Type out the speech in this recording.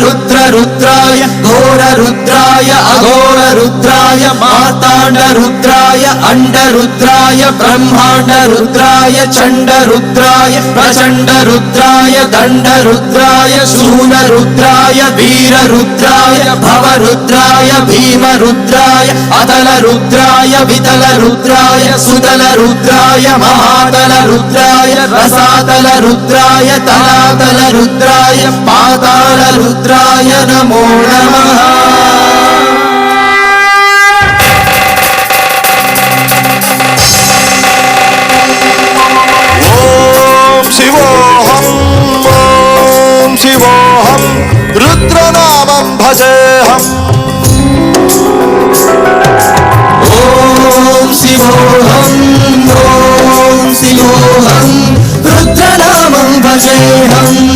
रुद्र रुद्राय घोर रुद्राय अघोर रुद्राय मार्तांड रुद्राय अंड रुद्राय ब्रह्मांड रुद्राय चंड रुद्राय प्रचंड रुद्राय दंड रुद्राय शूल रुद्राय वीर रुद्राय भव रुद्राय भीम रुद्राय अतल रुद्राय वितल रुद्राय सुतल रुद्राय महातल रुद्राय रसातल रुद्राय तलातल रुद्राय पाताल रुद्राय नमो नमः। ओम शिवोऽहं रुद्रनामं भजेऽहम्। ओम शिवोऽहं रुद्रनामं भजेऽहम्।